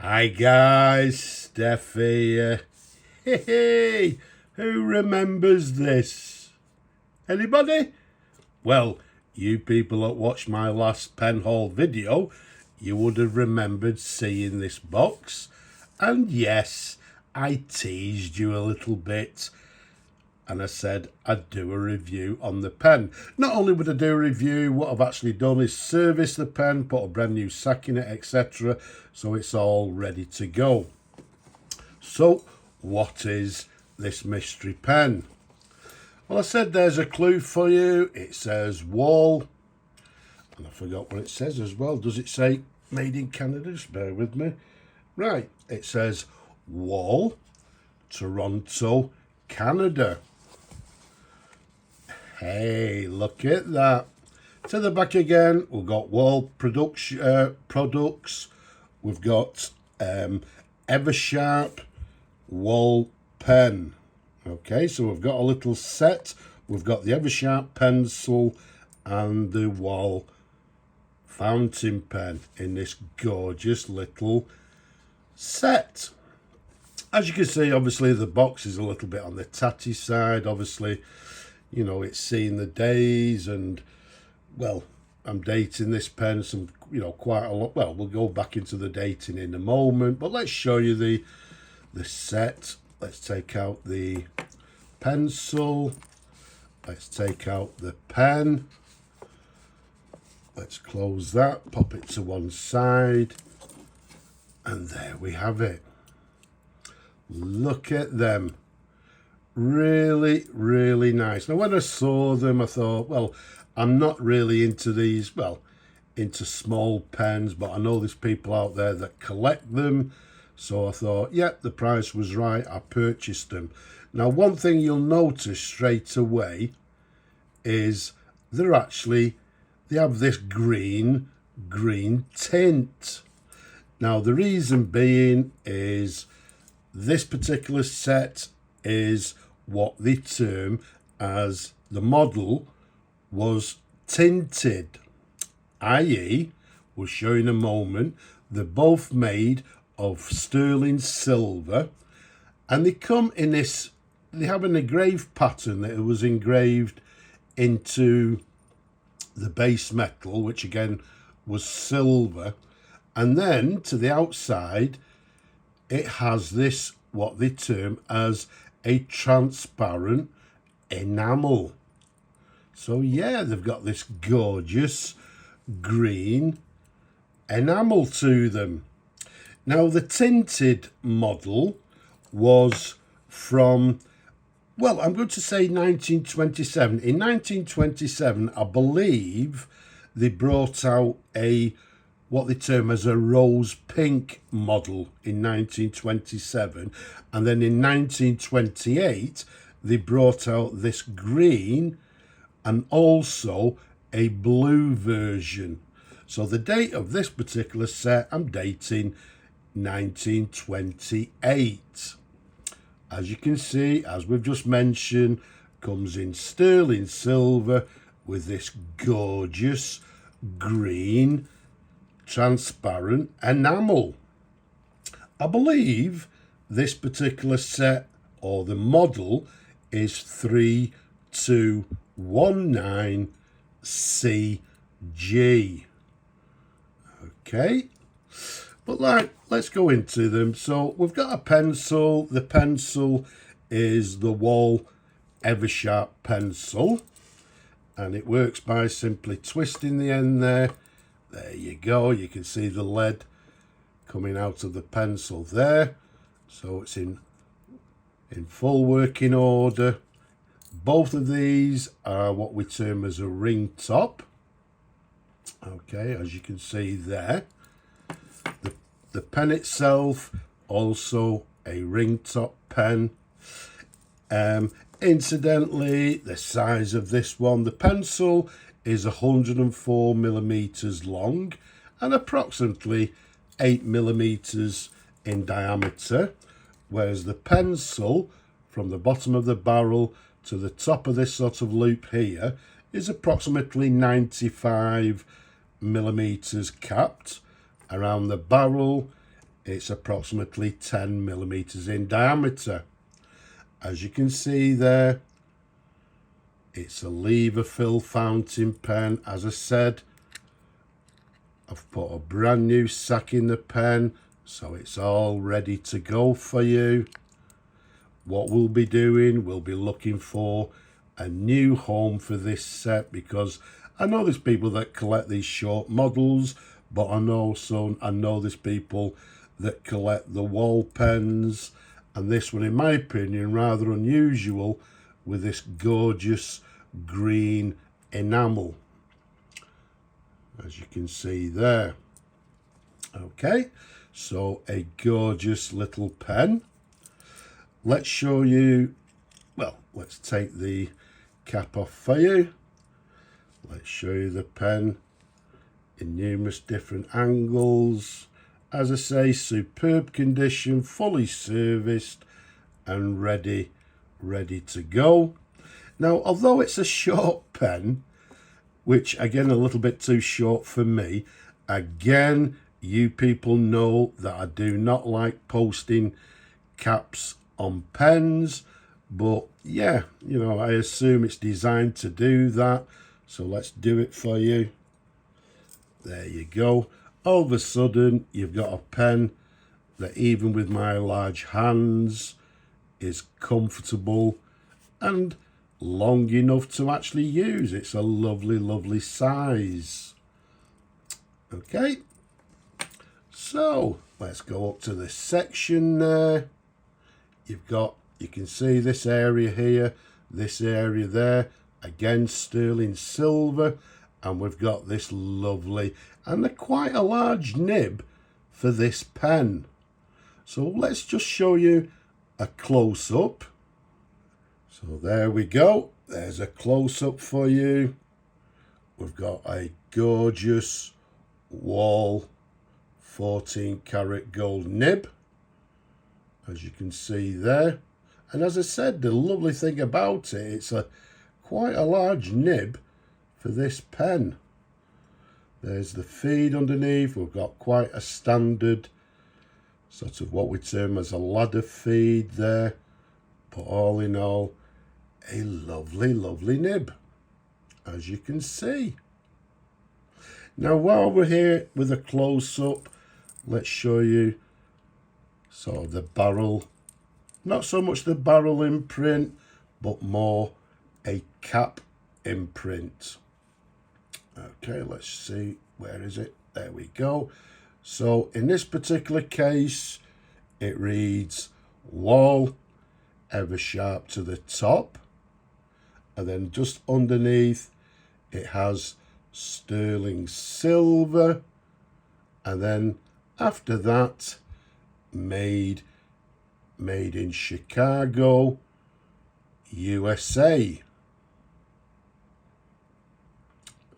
Hi guys, Steph here. Hey, who remembers this? Anybody? Well, you people that watched my last pen haul video, you would have remembered seeing this box. And yes, I teased you a little bit. And I said I'd do a review on the pen. Not only would I do a review, what I've actually done is service the pen, put a brand new sack in it, etc. So it's all ready to go. So what is this mystery pen? Well, I said there's a clue for you. It says Wahl. And I forgot what it says as well. Does it say made in Canada? Just bear with me. Right, it says Wahl, Toronto, Canada. Hey, look at that. To the back again, we've got Wahl products. We've got Eversharp Wahl pen. Okay, so we've got a little set. We've got the Eversharp pencil and the Wahl fountain pen in this gorgeous little set. As you can see, obviously the box is a little bit on the tatty side. Obviously, you know, it's seen the days, and well, I'm dating this pen some, quite a lot. Well, we'll go back into the dating in a moment, but let's show you the set. Let's take out the pencil. Let's take out the pen. Let's close that, pop it to one side, and there we have it. Look at them. Really, really nice. Now, when I saw them, I thought, well, I'm not really into these, into small pens, but I know there's people out there that collect them. So I thought, yeah, the price was right. I purchased them. Now, one thing you'll notice straight away is they have this green tint. Now, the reason being is this particular set is what they term as the model was tinted, i.e., we'll show you in a moment, they're both made of sterling silver, and they come in this, they have an engraved pattern that was engraved into the base metal, which again was silver, and then to the outside it has this, what they term as a transparent enamel. So yeah, they've got this gorgeous green enamel to them. Now, the tinted model was from, well, I'm going to say 1927. In 1927, I believe they brought out what they term as a rose pink model in 1927, and then in 1928 they brought out this green and also a blue version. So the date of this particular set, I'm dating 1928. As you can see, as we've just mentioned, comes in sterling silver with this gorgeous green transparent enamel. I believe this particular set, or the model, is 3219CG. Okay, but let's go into them. So we've got a pencil. The pencil is the Wahl Eversharp pencil, and it works by simply twisting the end there. There you go. You can see the lead coming out of the pencil there. So it's in full working order. Both of these are what we term as a ring top. Okay, as you can see there. The pen itself, also a ring top pen. Incidentally, the size of this one, the pencil is 104 millimeters long and approximately 8 millimeters in diameter, whereas the pencil from the bottom of the barrel to the top of this sort of loop here is approximately 95 millimeters capped around the barrel, It's approximately 10 millimeters in diameter. As you can see there, it's a lever fill fountain pen. As I said, I've put a brand new sack in the pen, so it's all ready to go for you. What we'll be doing, we'll be looking for a new home for this set, because I know there's people that collect these short models, but I know there's people that collect the Wahl pens, and this one, in my opinion, rather unusual, with this gorgeous green enamel, as you can see there. Okay, so a gorgeous little pen. Let's show you, well, let's take the cap off for you. Let's show you the pen in numerous different angles. As I say, superb condition, fully serviced and ready to go. Now, although it's a short pen, which again a little bit too short for me, again, you people know that I do not like posting caps on pens, but yeah, you know, I assume it's designed to do that, so let's do it for you. There you go. All of a sudden you've got a pen that, even with my large hands, is comfortable and long enough to actually use. It's a lovely size. Okay, so let's go up to this section there. You can see this area here, this area there, again sterling silver, and we've got this lovely and quite a large nib for this pen. So let's just show you a close-up. So there we go, there's a close-up for you. We've got a gorgeous Wahl 14 karat gold nib, as you can see there. And as I said, the lovely thing about it, it's quite a large nib for this pen. There's the feed underneath. We've got quite a standard sort of what we term as a ladder feed there, but all in all, a lovely nib, as you can see. Now, while we're here with a close-up, let's show you sort of the barrel, not so much the barrel imprint, but more a cap imprint. Okay, let's see, where is it? There we go. So in this particular case, it reads Wahl Eversharp to the top, and then just underneath it has sterling silver, and then after that, made in Chicago, USA.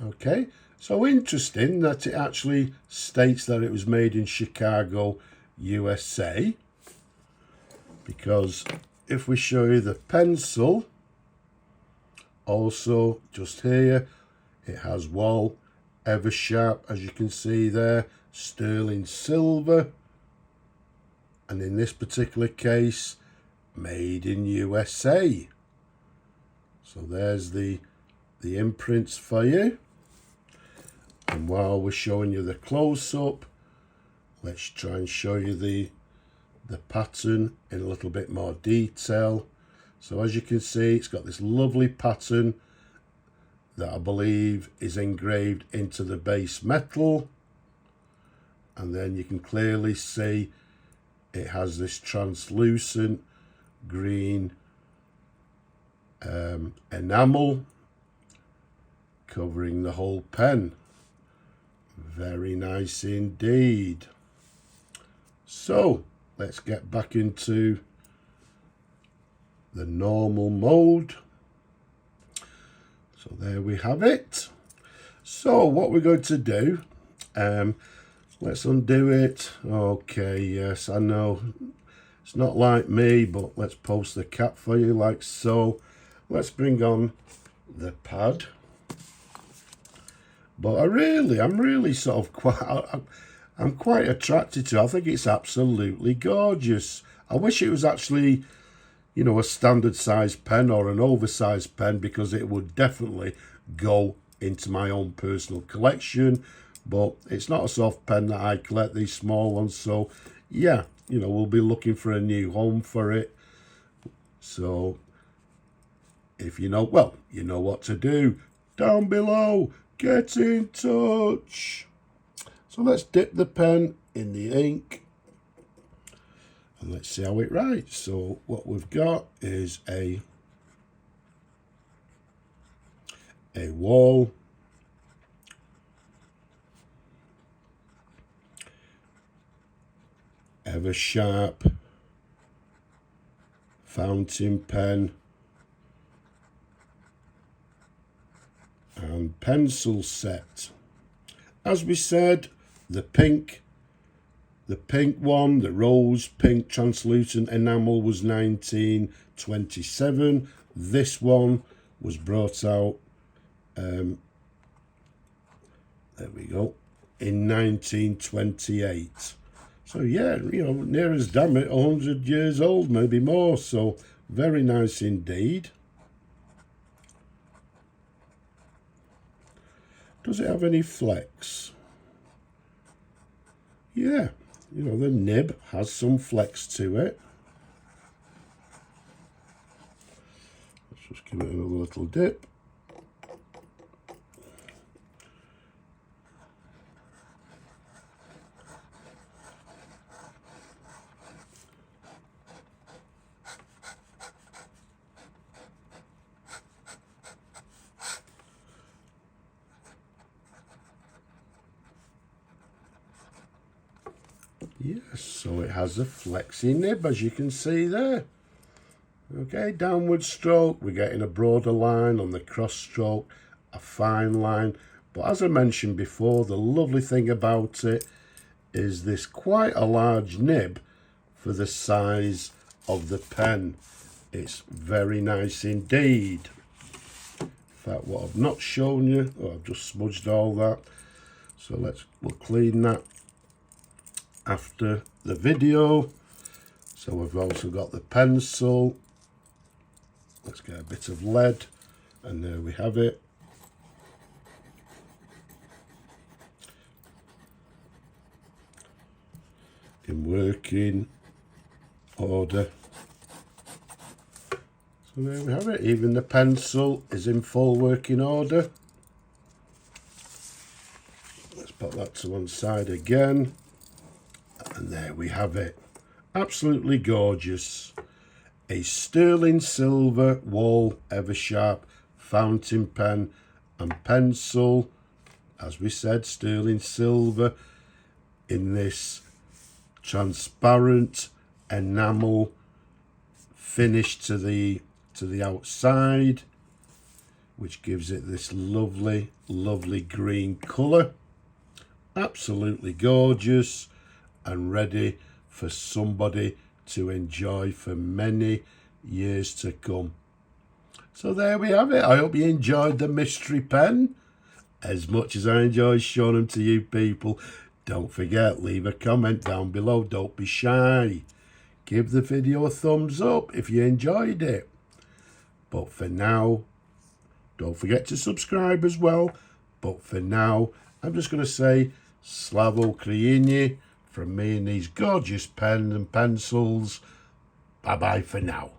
Okay, so interesting that it actually states that it was made in Chicago, USA, because if we show you the pencil, also just here, it has Wahl Eversharp, as you can see there, sterling silver, and in this particular case, made in USA. So there's the imprints for you. And while we're showing you the close-up, let's try and show you the pattern in a little bit more detail. So as you can see, it's got this lovely pattern that I believe is engraved into the base metal, and then you can clearly see it has this translucent green enamel covering the whole pen. Very nice indeed. So let's get back into the normal mode. So there we have it. So what we're going to do, let's undo it. Okay, yes, I know it's not like me, but let's post the cap for you like so. Let's bring on the pad. But I'm really sort of quite, I'm quite attracted to. I think it's absolutely gorgeous. I wish it was actually, you know, a standard size pen or an oversized pen, because it would definitely go into my own personal collection. But it's not a soft pen that I collect, these small ones. So yeah, you know, we'll be looking for a new home for it. So if you know, well, you know what to do. Down below, get in touch. So let's dip the pen in the ink and let's see how it writes. So what we've got is a Wahl Eversharp fountain pen and pencil set. As we said, the pink one, the rose pink translucent enamel, was 1927. This one was brought out, there we go, in 1928. So yeah, you know, near as damn it 100 years old, maybe more. So very nice indeed. Does it have any flex? Yeah, you know, the nib has some flex to it. Let's just give it another little dip. Yes, so it has a flexy nib, as you can see there. Okay, downward stroke, we're getting a broader line. On the cross stroke, a fine line. But as I mentioned before, the lovely thing about it is this quite a large nib for the size of the pen. It's very nice indeed. In fact, what I've not shown you, oh, I've just smudged all that. So we'll clean that after the video. So we've also got the pencil. Let's get a bit of lead, and there we have it. In working order. So there we have it. Even the pencil is in full working order. Let's put that to one side again. And there we have it. Absolutely gorgeous. A sterling silver Wahl Eversharp fountain pen and pencil. As we said, sterling silver in this transparent enamel finish to the outside, which gives it this lovely green colour. Absolutely gorgeous and ready for somebody to enjoy for many years to come. So there we have it. I hope you enjoyed the mystery pen as much as I enjoyed showing them to you people. Don't forget, leave a comment down below. Don't be shy. Give the video a thumbs up if you enjoyed it. But for now, don't forget to subscribe as well. But for now, I'm just going to say Slavo Ukraini from me and these gorgeous pens and pencils. Bye-bye for now.